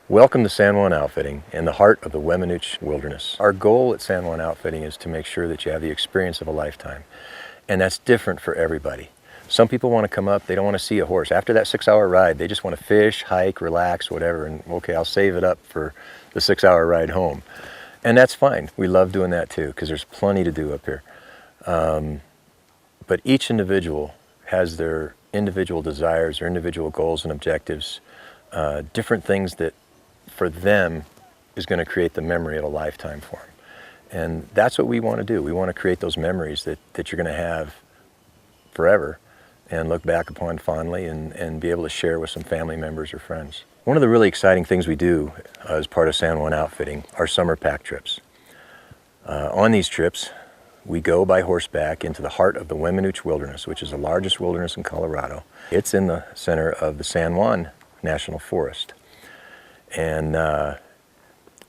Welcome to San Juan Outfitting in the heart of the Weminuche Wilderness. Our goal at San Juan Outfitting is to make sure that you have the experience of a lifetime. And that's different for everybody. Some people want to come up, they don't want to see a horse. After that 6-hour ride, they just want to fish, hike, relax, whatever, and okay, I'll save it up for the 6-hour ride home. And that's fine. We love doing that too, because there's plenty to do up here. But each individual has their individual desires, their individual goals and objectives, different things that for them is going to create the memory of a lifetime for them. And that's what we want to do. We want to create those memories that you're going to have forever and look back upon fondly and be able to share with some family members or friends. One of the really exciting things we do as part of San Juan Outfitting are summer pack trips. On these trips, we go by horseback into the heart of the Weminuche Wilderness, which is the largest wilderness in Colorado. It's in the center of the San Juan National Forest. And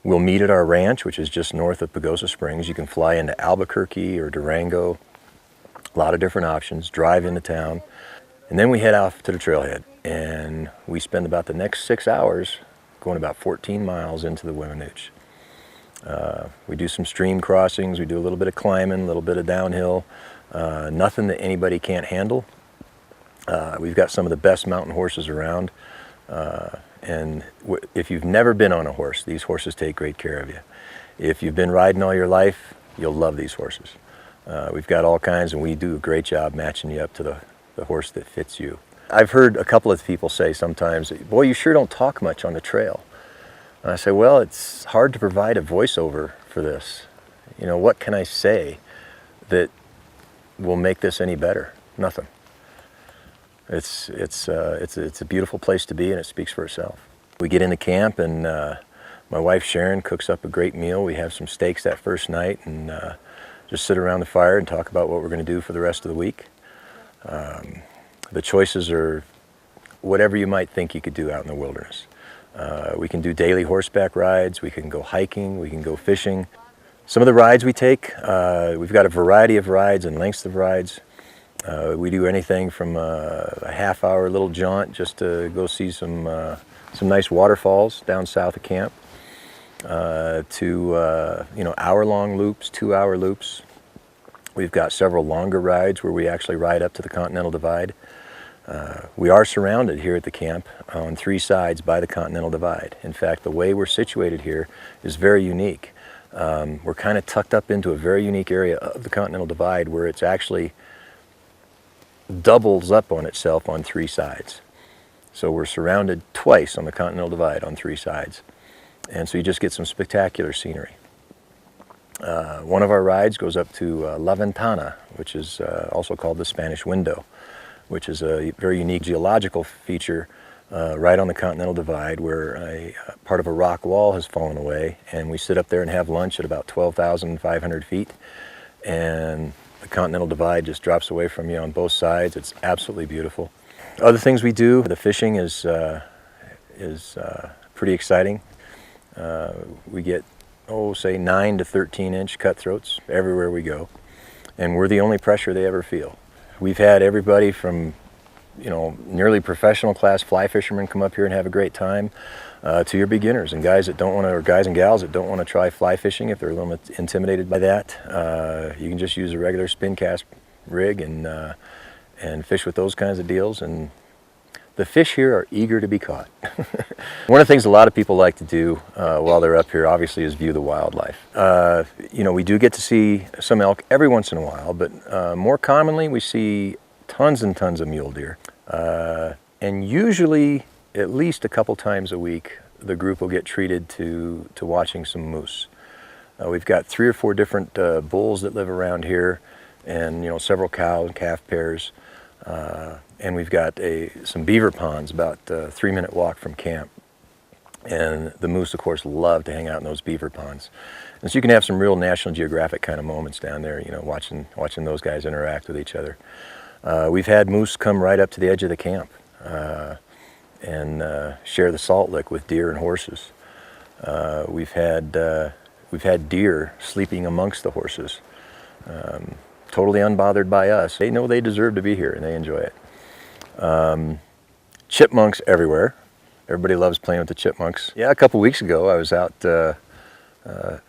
we'll meet at our ranch, which is just north of Pagosa Springs. You can fly into Albuquerque or Durango, a lot of different options, drive into town. And then we head off to the trailhead. And we spend about the next 6 hours going about 14 miles into the Weminuche. We do some stream crossings, we do a little bit of climbing, a little bit of downhill, nothing that anybody can't handle. We've got some of the best mountain horses around. And if you've never been on a horse, these horses take great care of you. If you've been riding all your life, you'll love these horses. We've got all kinds, and we do a great job matching you up to the horse that fits you. I've heard a couple of people say sometimes, boy, you sure don't talk much on the trail. And I say, well, it's hard to provide a voiceover for this. You know, what can I say that will make this any better? Nothing. It's a beautiful place to be, and it speaks for itself. We get into camp, and my wife Sharon cooks up a great meal. We have some steaks that first night, and just sit around the fire and talk about what we're going to do for the rest of the week. The choices are whatever you might think you could do out in the wilderness. We can do daily horseback rides, we can go hiking, we can go fishing. Some of the rides we take, we've got a variety of rides and lengths of rides. We do anything from a half-hour little jaunt just to go see some nice waterfalls down south of camp, to hour-long loops, 2-hour loops. We've got several longer rides where we actually ride up to the Continental Divide. We are surrounded here at the camp on 3 sides by the Continental Divide. In fact, the way we're situated here is very unique. We're kind of tucked up into a very unique area of the Continental Divide where it's actually doubles up on itself on 3 sides. So we're surrounded twice on the Continental Divide on 3 sides. And so you just get some spectacular scenery. One of our rides goes up to La Ventana, which is also called the Spanish Window, which is a very unique geological feature right on the Continental Divide where a part of a rock wall has fallen away, and we sit up there and have lunch at about 12,500 feet, and the Continental Divide just drops away from you on both sides. It's absolutely beautiful. Other things we do, the fishing is pretty exciting. We get, say 9 to 13 inch cutthroats everywhere we go, and we're the only pressure they ever feel. We've had everybody from, nearly professional class fly fishermen come up here and have a great time, to your beginners and guys that don't want to, or guys and gals that don't want to try fly fishing if they're a little bit intimidated by that. You can just use a regular spin cast rig and fish with those kinds of deals. And the fish here are eager to be caught. One of the things a lot of people like to do while they're up here, obviously, is view the wildlife. We do get to see some elk every once in a while, but more commonly we see tons and tons of mule deer. And usually, at least a couple times a week, the group will get treated to watching some moose. We've got 3 or 4 different bulls that live around here, and several cow and calf pairs. And we've got some beaver ponds about a 3-minute walk from camp. And the moose, of course, love to hang out in those beaver ponds. And so you can have some real National Geographic kind of moments down there, watching those guys interact with each other. We've had moose come right up to the edge of the camp and share the salt lick with deer and horses. We've had deer sleeping amongst the horses. Totally unbothered by us. They know they deserve to be here and they enjoy it. Chipmunks everywhere. Everybody loves playing with the chipmunks. Yeah, a couple weeks ago I was out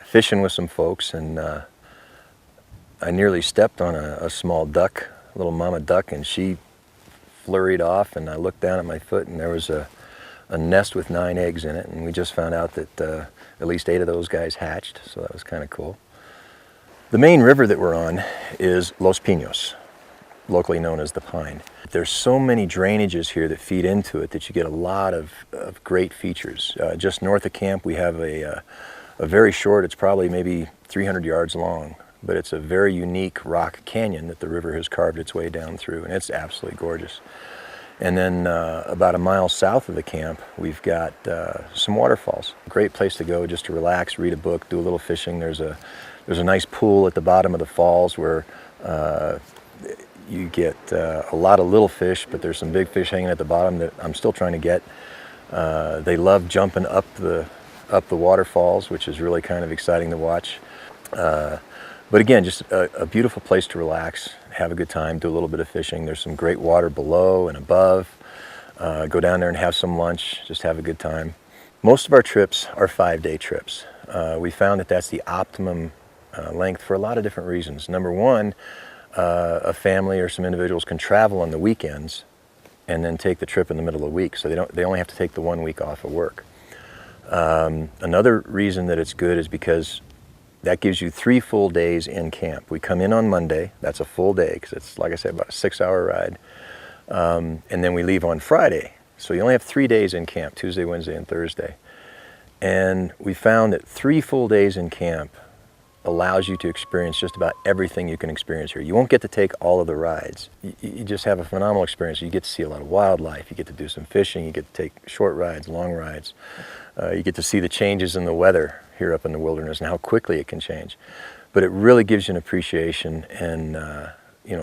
fishing with some folks, and I nearly stepped on a small duck, a little mama duck, and she flurried off, and I looked down at my foot and there was a nest with 9 eggs in it, and we just found out that at least 8 of those guys hatched, so that was kind of cool. The main river that we're on is Los Pinos, locally known as the Pine. There's so many drainages here that feed into it that you get a lot of great features. Just north of camp we have a very short, it's probably maybe 300 yards long, but it's a very unique rock canyon that the river has carved its way down through, and it's absolutely gorgeous. And then about a mile south of the camp we've got some waterfalls. Great place to go just to relax, read a book, do a little fishing. There's a nice pool at the bottom of the falls where you get a lot of little fish, but there's some big fish hanging at the bottom that I'm still trying to get. They love jumping up the waterfalls, which is really kind of exciting to watch. But again, just a beautiful place to relax, have a good time, do a little bit of fishing. There's some great water below and above. Go down there and have some lunch, just have a good time. Most of our trips are 5-day trips. We found that that's the optimum length for a lot of different reasons. Number one, a family or some individuals can travel on the weekends and then take the trip in the middle of the week, so they only have to take the 1 week off of work. Another reason that it's good is because that gives you 3 full days in camp. We come in on Monday, that's a full day because it's, like I said, about a 6-hour ride, and then we leave on Friday, so you only have 3 days in camp, Tuesday, Wednesday, and Thursday. And we found that 3 full days in camp allows you to experience just about everything you can experience here. You won't get to take all of the rides. You just have a phenomenal experience. You get to see a lot of wildlife, you get to do some fishing, you get to take short rides, long rides. You get to see the changes in the weather here up in the wilderness and how quickly it can change. But it really gives you an appreciation and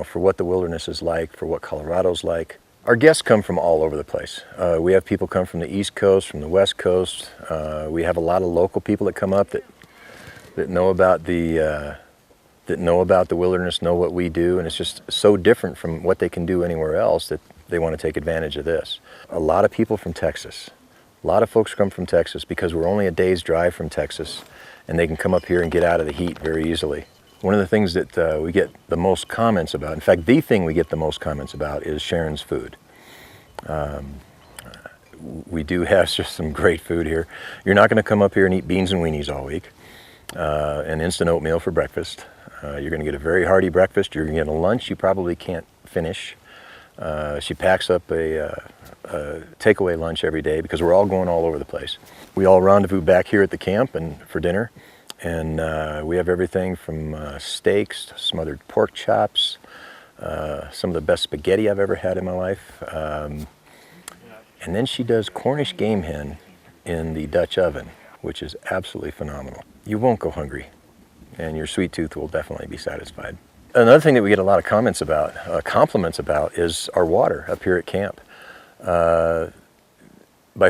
for what the wilderness is like, for what Colorado's like. Our guests come from all over the place. We have people come from the East Coast, from the West Coast. We have a lot of local people that come up that know about the wilderness, know what we do, and it's just so different from what they can do anywhere else that they want to take advantage of this. A lot of people from Texas. A lot of folks come from Texas because we're only a day's drive from Texas, and they can come up here and get out of the heat very easily. One of the things that we get the most comments about, in fact, the thing we get the most comments about is Sharon's food. We do have just some great food here. You're not going to come up here and eat beans and weenies all week. And instant oatmeal for breakfast. You're going to get a very hearty breakfast. You're going to get a lunch you probably can't finish. She packs up a takeaway lunch every day because we're all going all over the place. We all rendezvous back here at the camp and for dinner, and we have everything from steaks to smothered pork chops, some of the best spaghetti I've ever had in my life. And then she does Cornish game hen in the Dutch oven, which is absolutely phenomenal. You won't go hungry, and your sweet tooth will definitely be satisfied. Another thing that we get a lot of comments about, compliments about, is our water up here at camp. By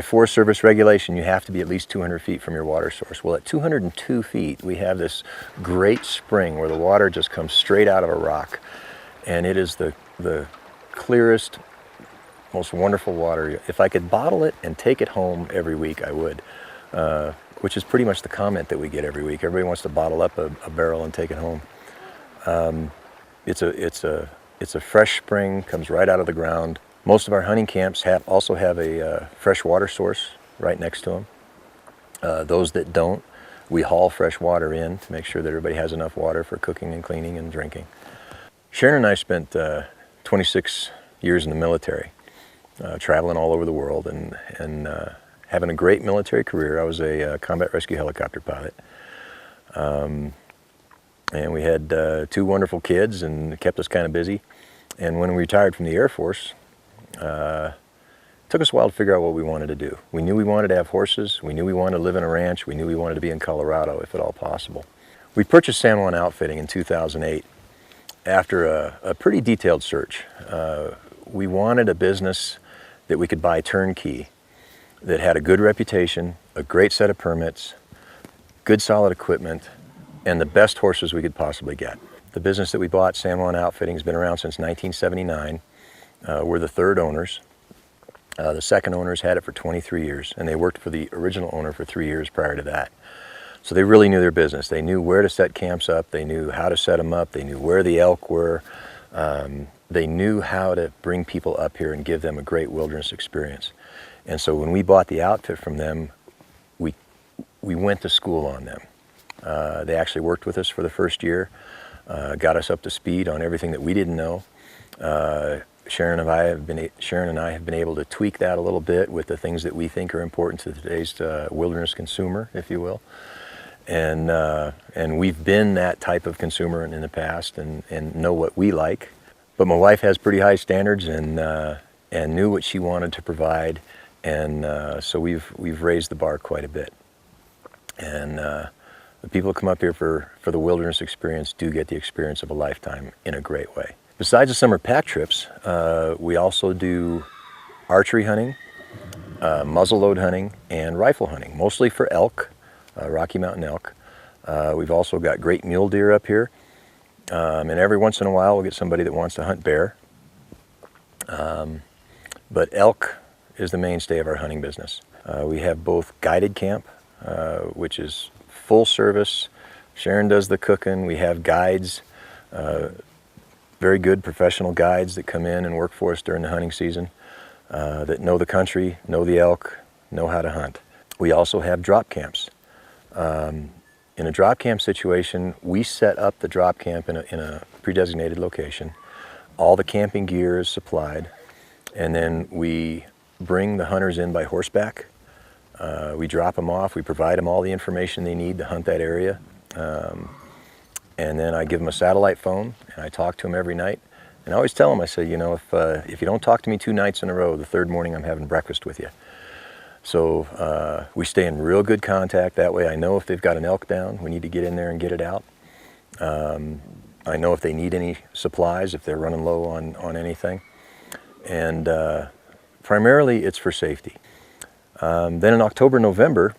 Forest Service regulation, you have to be at least 200 feet from your water source. Well, at 202 feet, we have this great spring where the water just comes straight out of a rock, and it is the clearest, most wonderful water. If I could bottle it and take it home every week, I would. Which is pretty much the comment that we get every week. Everybody wants to bottle up a barrel and take it home. It's a fresh spring, comes right out of the ground. Most of our hunting camps also have a fresh water source right next to them. Those that don't, we haul fresh water in to make sure that everybody has enough water for cooking and cleaning and drinking. Sharon and I spent 26 years in the military, traveling all over the world and having a great military career. I was a combat rescue helicopter pilot. And we had 2 wonderful kids, and it kept us kind of busy. And when we retired from the Air Force, it took us a while to figure out what we wanted to do. We knew we wanted to have horses. We knew we wanted to live in a ranch. We knew we wanted to be in Colorado, if at all possible. We purchased San Juan Outfitting in 2008 after a pretty detailed search. We wanted a business that we could buy turnkey, that had a good reputation, a great set of permits, good solid equipment, and the best horses we could possibly get. The business that we bought, San Juan Outfitting, has been around since 1979. We're the 3rd owners. The second owners had it for 23 years, and they worked for the original owner for 3 years prior to that. So they really knew their business. They knew where to set camps up. They knew how to set them up. They knew where the elk were. They knew how to bring people up here and give them a great wilderness experience. And so when we bought the outfit from them, we went to school on them. They actually worked with us for the first year, got us up to speed on everything that we didn't know. Sharon and I have been able to tweak that a little bit with the things that we think are important to today's wilderness consumer, if you will. And we've been that type of consumer in the past and know what we like. But my wife has pretty high standards and knew what she wanted to provide, and so we've raised the bar quite a bit. And the people who come up here for the wilderness experience do get the experience of a lifetime in a great way. Besides the summer pack trips, we also do archery hunting, muzzleload hunting, and rifle hunting, mostly for elk, Rocky Mountain elk. We've also got great mule deer up here, and every once in a while we'll get somebody that wants to hunt bear. But elk is the mainstay of our hunting business. We have both guided camp, which is full service. Sharon does the cooking. We have guides, very good professional guides that come in and work for us during the hunting season, that know the country, know the elk, know how to hunt. We also have drop camps. In a drop camp situation, we set up the drop camp in a pre-designated location. All the camping gear is supplied, and then we bring the hunters in by horseback. We drop them off, we provide them all the information they need to hunt that area. And then I give them a satellite phone, and I talk to them every night. And I always tell them, I say, you know, if you don't talk to me 2 nights in a row, the third morning I'm having breakfast with you. So we stay in real good contact. That way I know if they've got an elk down, we need to get in there and get it out. I know if they need any supplies, if they're running low on anything. And primarily it's for safety. Then in October, November,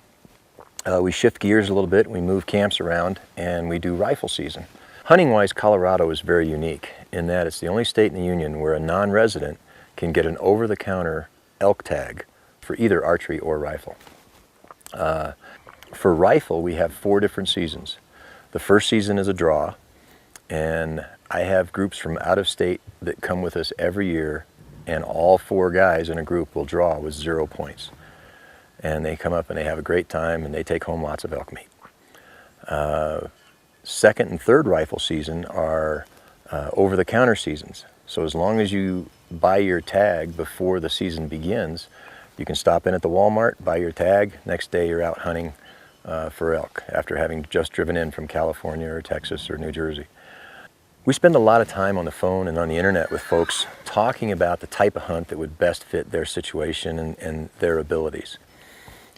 we shift gears a little bit, we move camps around, and we do rifle season. Hunting-wise, Colorado is very unique in that it's the only state in the union where a non-resident can get an over-the-counter elk tag for either archery or rifle. For rifle, we have 4 different seasons. The first season is a draw, and I have groups from out of state that come with us every year, and all 4 guys in a group will draw with 0 points. And they come up and they have a great time and they take home lots of elk meat. Second and third rifle season are over-the-counter seasons. So as long as you buy your tag before the season begins, you can stop in at the Walmart, buy your tag, next day you're out hunting for elk after having just driven in from California or Texas or New Jersey. We spend a lot of time on the phone and on the internet with folks talking about the type of hunt that would best fit their situation and their abilities.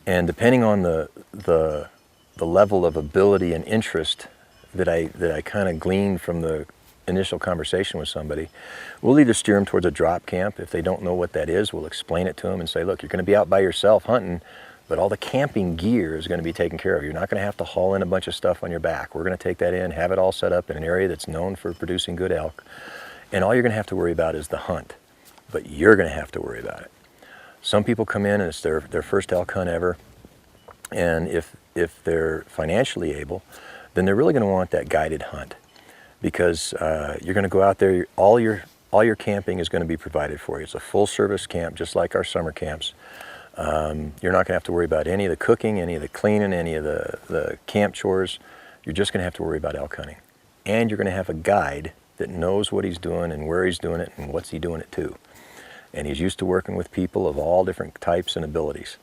And depending on the level of ability and interest that I kind of glean from the initial conversation with somebody, we'll either steer them towards a drop camp. If they don't know what that is, we'll explain it to them and say, look, you're going to be out by yourself hunting, but all the camping gear is going to be taken care of. You're not going to have to haul in a bunch of stuff on your back. We're going to take that in, have it all set up in an area that's known for producing good elk, and all you're going to have to worry about is the hunt, but you're going to have to worry about it. Some people come in and it's their first elk hunt ever, and if they're financially able, then they're really going to want that guided hunt, because you're going to go out there, all your camping is going to be provided for you. It's a full service camp, just like our summer camps. You're not going to have to worry about any of the cooking, any of the cleaning, any of the camp chores. You're just going to have to worry about elk hunting. And you're going to have a guide that knows what he's doing and where he's doing it and what's he doing it to. And he's used to working with people of all different types and abilities.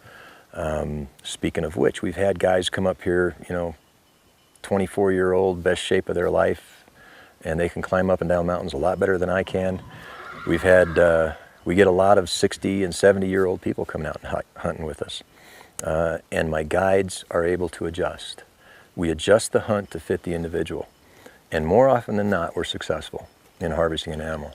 Speaking of which, we've had guys come up here, 24-year-old, best shape of their life, and they can climb up and down mountains a lot better than I can. We get a lot of 60 and 70-year-old people coming out and hunting with us. And my guides are able to adjust. We adjust the hunt to fit the individual. And more often than not, we're successful in harvesting an animal.